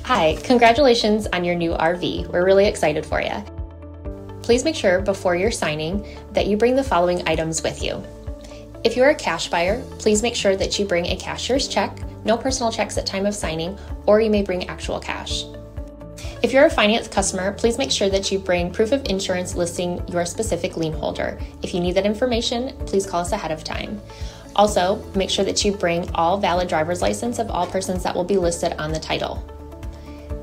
Hi, congratulations on your new RV. We're really excited for you. Please make sure before you're signing that you bring the following items with you. If you're a cash buyer, please make sure that you bring a cashier's check, no personal checks at time of signing, or you may bring actual cash. If you're a finance customer, please make sure that you bring proof of insurance listing your specific lien holder. If you need that information, please call us ahead of time. Also, make sure that you bring all valid driver's license of all persons that will be listed on the title.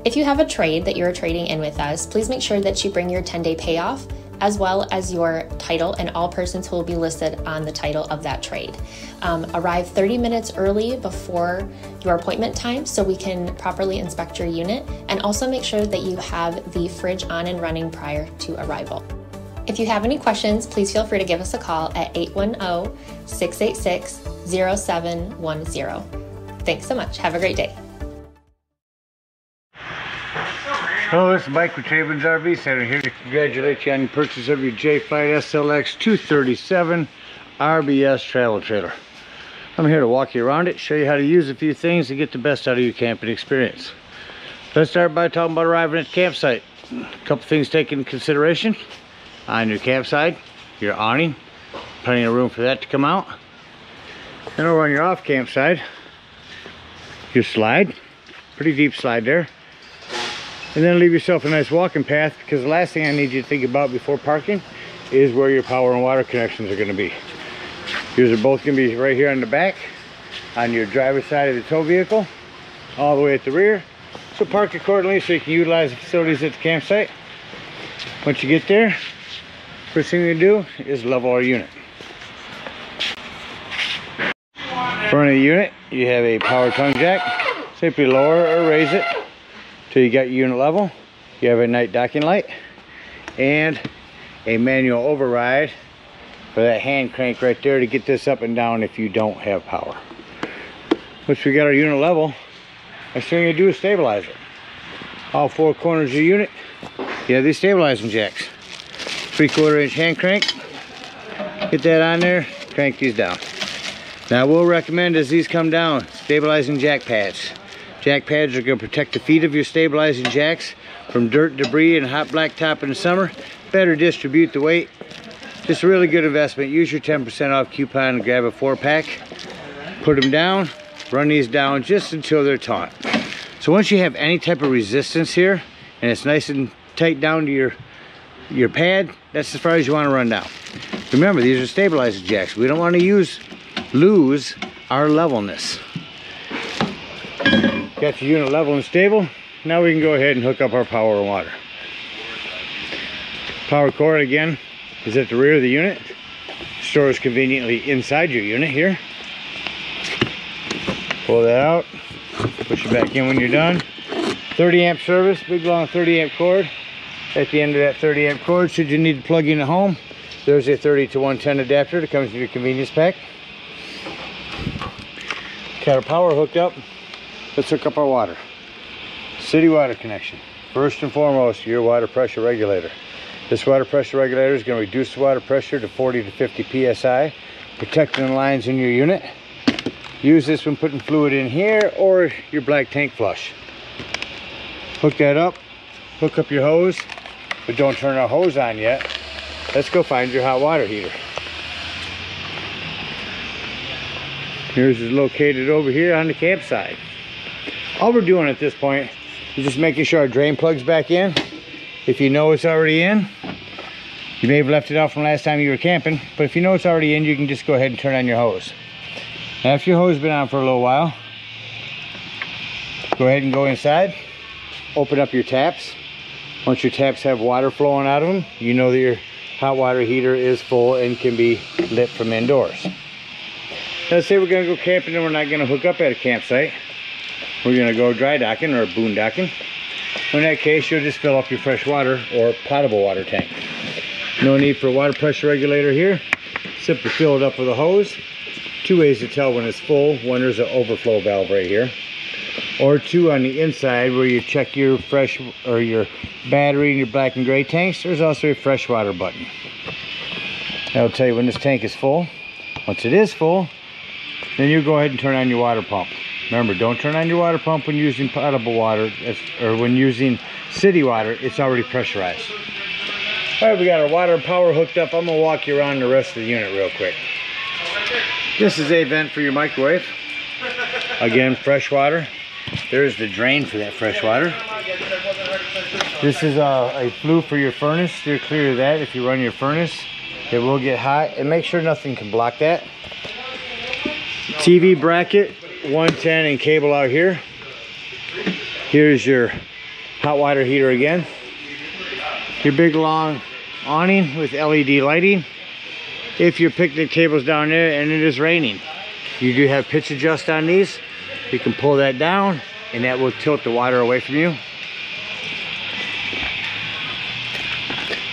If you have a trade that you're trading in with us, please make sure that you bring your 10-day payoff as well as your title and all persons who will be listed on the title of that trade. Arrive 30 minutes early before your appointment time so we can properly inspect your unit, and also make sure that you have the fridge on and running prior to arrival. If you have any questions, please feel free to give us a call at 810-686-0710. Thanks so much. Have a great day. Hello, this is Mike with TradeWinds RV Center here to congratulate you on your purchase of your JAYFLIGHT SLX 237 RBS travel trailer. I'm here to walk you around it, show you how to use a few things to get the best out of your camping experience. Let's start by talking about arriving at the campsite. A couple things taken into consideration. On your campsite, your awning, plenty of room for that to come out. And over on your off campsite, your slide, pretty deep slide there. And then leave yourself a nice walking path, because the last thing I need you to think about before parking is where your power and water connections are going to be. Yours are both going to be right here on the back, on your driver's side of the tow vehicle, all the way at the rear. So park accordingly so you can utilize the facilities at the campsite. Once you get there, first thing you do is level our unit. Front of the unit, you have a power tongue jack. Simply lower or raise it till you got your unit level. You have a night docking light and a manual override for that hand crank right there to get this up and down if you don't have power. Once we got our unit level, next thing you do is stabilize it. All four corners of the unit, you have these stabilizing jacks. 3/4 inch hand crank. Get that on there, crank these down. Now we'll recommend as these come down, stabilizing jack pads. Jack pads are going to protect the feet of your stabilizing jacks from dirt, debris, and hot blacktop in the summer. Better distribute the weight. Just a really good investment. Use your 10% off coupon and grab a 4-pack. Put them down. Run these down just until they're taut. So once you have any type of resistance here, and it's nice and tight down to your pad, that's as far as you want to run down. Remember, these are stabilizing jacks. We don't want to lose our levelness. Got your unit level and stable. Now we can go ahead and hook up our power and water. Power cord again is at the rear of the unit. Stores conveniently inside your unit here. Pull that out. Push it back in when you're done. 30 amp service, big long 30 amp cord. At the end of that 30 amp cord, should you need to plug in at home, there's a 30 to 110 adapter that comes in your convenience pack. Got our power hooked up. Let's hook up our water. City water connection. First and foremost, your water pressure regulator. This water pressure regulator is going to reduce the water pressure to 40 to 50 psi, protecting the lines in your unit. Use this when putting fluid in here or your black tank flush. Hook that up. Hook up your hose, but don't turn our hose on yet. Let's go find your hot water heater. Yours is located over here on the campsite. All we're doing at this point is just making sure our drain plug's back in. If you know it's already in, you may have left it out from last time you were camping, but if you know it's already in, you can just go ahead and turn on your hose. Now, if your hose has been on for a little while, go ahead and go inside, open up your taps. Once your taps have water flowing out of them, you know that your hot water heater is full and can be lit from indoors. Let's say we're going to go camping and we're not going to hook up at a campsite. We're going to go dry docking or boondocking. In that case, you'll just fill up your fresh water or potable water tank. No need for a water pressure regulator here. Simply fill it up with a hose. Two ways to tell when it's full. One, there's an overflow valve right here. Or two, on the inside where you check your fresh or your battery and your black and gray tanks, there's also a freshwater button. That'll tell you when this tank is full. Once it is full, then you go ahead and turn on your water pump. Remember, don't turn on your water pump when using potable water, or when using city water. It's already pressurized. All right, we got our water and power hooked up. I'm gonna walk you around the rest of the unit real quick. This is a vent for your microwave. Again, fresh water. There's the drain for that fresh water. This is a flue for your furnace. Steer clear of that if you run your furnace. It will get hot, and make sure nothing can block that. TV bracket, 110 and cable out here. Here's your hot water heater again. Your big long awning with LED lighting. If your picnic table's down there and it is raining, you do have pitch adjust on these. You can pull that down and that will tilt the water away from you.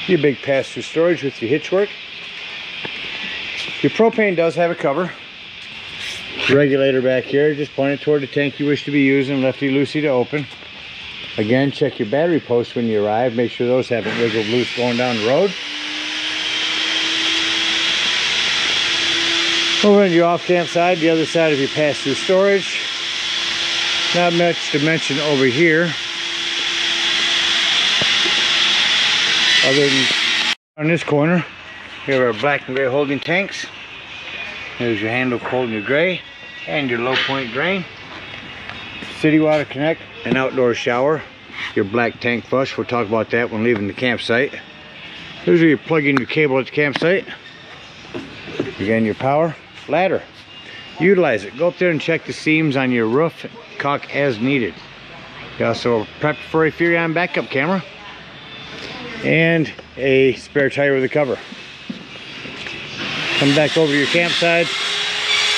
Your big pass-through storage with your hitch work. Your propane does have a cover. Regulator back here, just point it toward the tank you wish to be using, lefty-loosey to open. Again, check your battery posts when you arrive. Make sure those haven't wiggled loose going down the road. Over on your off-camp side, the other side of your pass-through storage. Not much to mention over here, other than on this corner, we have our black and gray holding tanks. There's your handle holding your gray and your low point drain. City water connect, an outdoor shower, your black tank flush. We'll talk about that when leaving the campsite. Here's where you plug in your cable at the campsite. Again, your power ladder. Utilize it. Go up there and check the seams on your roof, caulk as needed. You also prep for a Furion backup camera and a spare tire with a cover. Come back over to your campsite.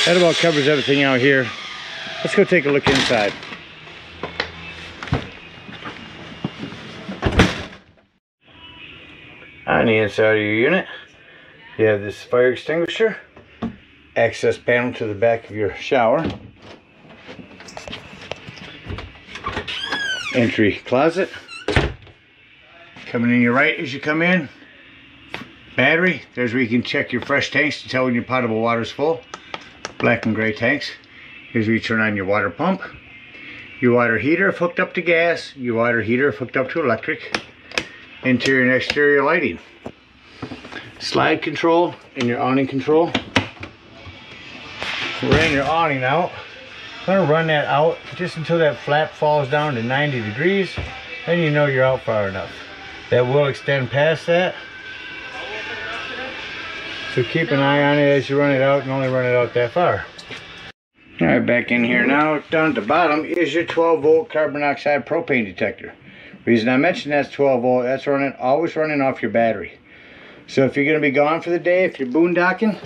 That about covers everything out here. Let's go take a look inside. On the inside of your unit, you have this fire extinguisher, access panel to the back of your shower, entry closet. Coming in your right as you come in, battery. There's where you can check your fresh tanks to tell when your potable water is full. Black and gray tanks. Here's where you turn on your water pump. Your water heater if hooked up to gas. Your water heater if hooked up to electric. Interior and exterior lighting. Slide control and your awning control. Ran your awning out. I'm going to run that out just until that flap falls down to 90 degrees. Then you know you're out far enough. That will extend past that. So keep an eye on it as you run it out, and only run it out that far. Alright, back in here now. Down at the bottom is your 12 volt carbon monoxide propane detector. Reason I mentioned that's 12 volt, that's always running off your battery. So if you're going to be gone for the day, if you're boondocking,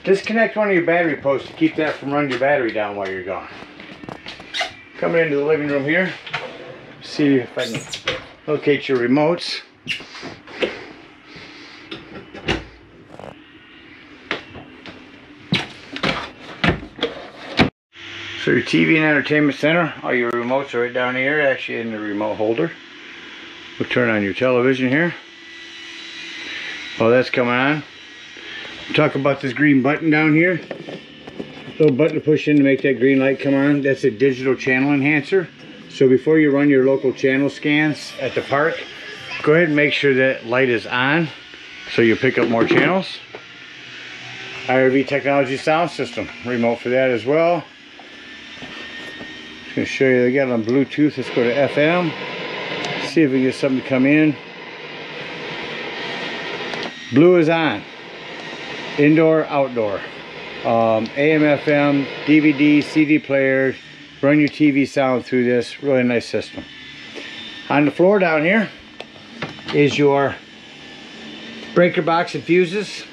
disconnect one of your battery posts to keep that from running your battery down while you're gone. Coming into the living room here, see if I can locate your remotes. So your TV and entertainment center, all your remotes are right down here, actually in the remote holder. We'll turn on your television here. Oh, that's coming on. We'll talk about this green button down here. Little button to push in to make that green light come on. That's a digital channel enhancer. So before you run your local channel scans at the park, go ahead and make sure that light is on so you'll pick up more channels. RV Technology sound system, remote for that as well. Just going to show you, they got it on Bluetooth. Let's go to FM. See if we can get something to come in. Blue is on. Indoor, outdoor. AM, FM, DVD, CD players. Run your TV sound through this. Really nice system. On the floor down here is your breaker box and fuses.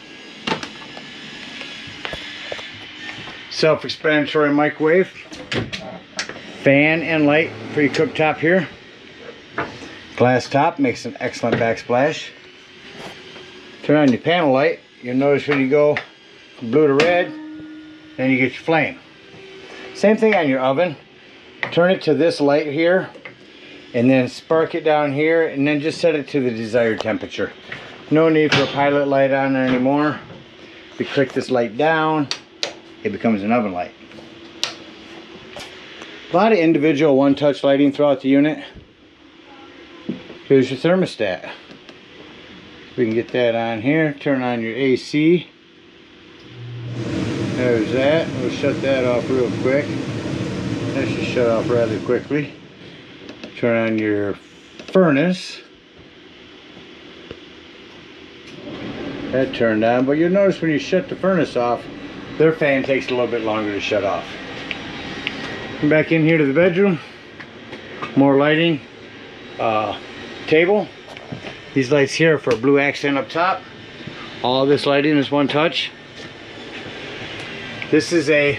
Self-explanatory microwave. Fan and light for your cooktop here. Glass top makes an excellent backsplash. Turn on your panel light. You'll notice when you go from blue to red, then you get your flame. Same thing on your oven. Turn it to this light here, and then spark it down here, and then just set it to the desired temperature. No need for a pilot light on there anymore. If you click this light down, it becomes an oven light. A lot of individual one-touch lighting throughout the unit. Here's your thermostat. We can get that on here. Turn on your AC. There's that. We'll shut that off real quick. That should shut off rather quickly. Turn on your furnace. That turned on, but you'll notice when you shut the furnace off, their fan takes a little bit longer to shut off. Come back in here to the bedroom. More lighting. Table. These lights here are for a blue accent up top. All this lighting is one touch. This is a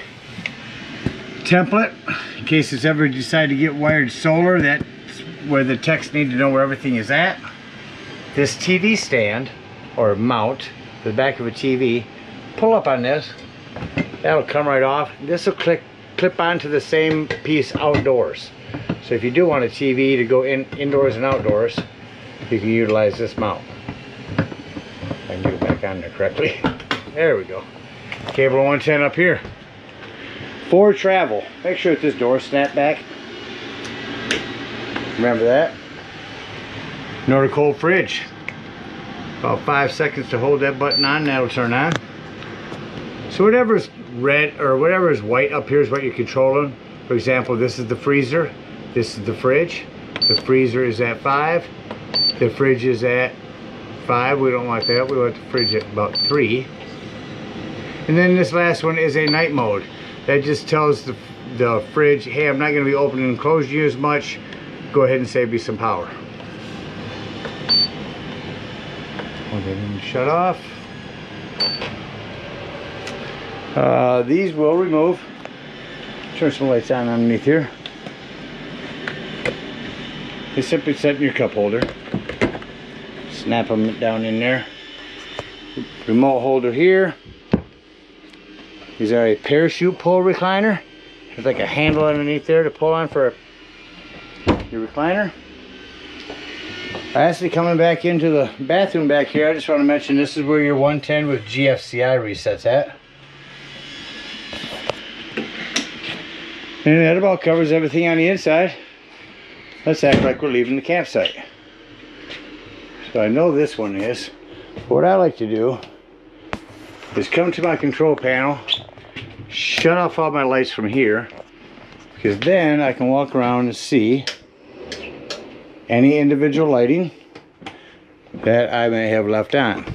template in case it's ever decide to get wired solar. That's where the techs need to know where everything is at. This TV stand or mount, the back of a TV, pull up on this. That'll come right off. This will clip onto the same piece outdoors. So if you do want a TV to go indoors and outdoors, you can utilize this mount. I can get it back on there correctly. There we go. Cable 110 up here. For travel, make sure that this door is snapped back. Remember that. Another cold fridge. About 5 seconds to hold that button on, that'll turn on. So whatever's red or whatever is white up here is what you're controlling. For example, this is the freezer, this is the fridge. The freezer is at 5, the fridge is at 5. We don't want that, we want the fridge at about 3. And then this last one is a night mode. That just tells the fridge, hey, I'm not going to be opening and closing you as much. Go ahead and save you some power. We'll get them shut off. These will remove. Turn some lights on underneath here. They simply set in your cup holder. Snap them down in there. Remote holder here. These are a parachute pull recliner. There's like a handle underneath there to pull on for your recliner. Lastly, coming back into the bathroom back here, I just want to mention this is where your 110 with GFCI resets at. And that about covers everything on the inside. Let's act like we're leaving the campsite. So I know this one is. What I like to do is come to my control panel, shut off all my lights from here, because then I can walk around and see any individual lighting that I may have left on.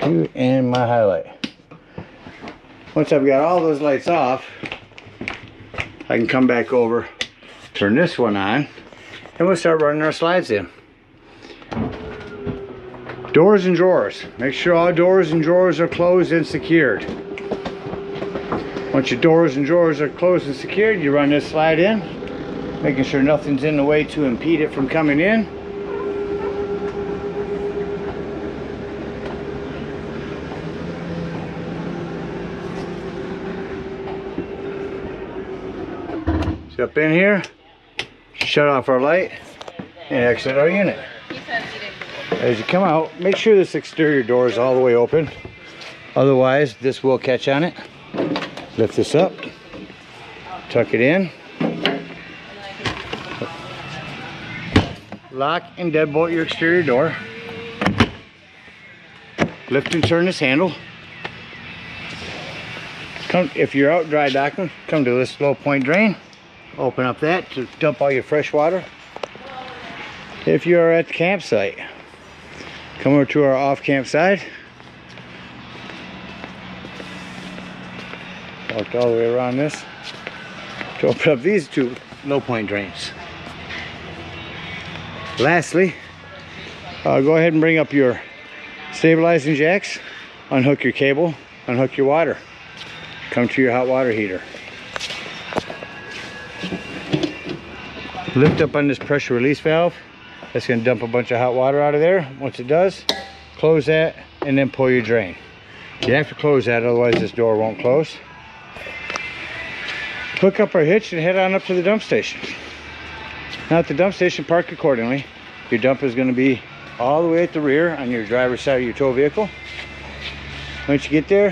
And my highlight. Once I've got all those lights off, I can come back over, turn this one on, and we'll start running our slides in. Doors and drawers. Make sure all doors and drawers are closed and secured. Once your doors and drawers are closed and secured, you run this slide in, making sure nothing's in the way to impede it from coming in. So up in here, shut off our light, and exit our unit. As you come out, make sure this exterior door is all the way open. Otherwise, this will catch on it. Lift this up, tuck it in, lock and deadbolt your exterior door. Lift and turn this handle. Come, if you're out dry docking, come to this low point drain. Open up that to dump all your fresh water. If you are at the campsite, come over to our off camp side. Walked all the way around this to open up these two low point drains. Lastly, go ahead and bring up your stabilizing jacks, unhook your cable, unhook your water. Come to your hot water heater. Lift up on this pressure release valve. That's going to dump a bunch of hot water out of there. Once it does, close that and then pull your drain. You have to close that, otherwise this door won't close. Hook up our hitch and head on up to the dump station. Now at the dump station, park accordingly. Your dump is going to be all the way at the rear on your driver's side of your tow vehicle. Once you get there,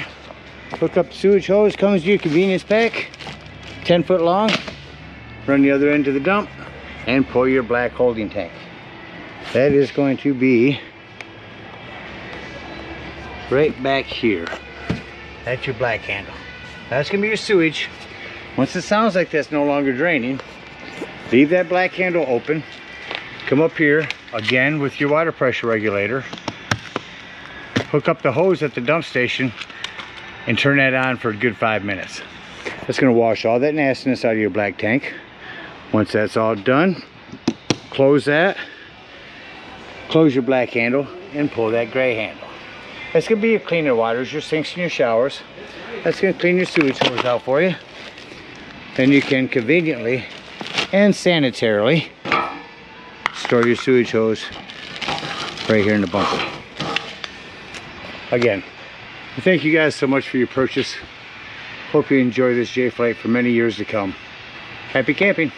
hook up the sewage hose, comes to your convenience pack. 10 foot long. Run the other end to the dump and pull your black holding tank. That is going to be right back here. That's your black handle. That's gonna be your sewage. Once it sounds like that's no longer draining, leave that black handle open. Come up here again with your water pressure regulator. Hook up the hose at the dump station and turn that on for a good 5 minutes. That's gonna wash all that nastiness out of your black tank. Once that's all done, close that, close your black handle, and pull that gray handle. That's gonna be your cleaner waters, your sinks and your showers. That's gonna clean your sewage hose out for you. Then you can conveniently and sanitarily store your sewage hose right here in the bunker. Again, thank you guys so much for your purchase. Hope you enjoy this JAYFLIGHT for many years to come. Happy camping.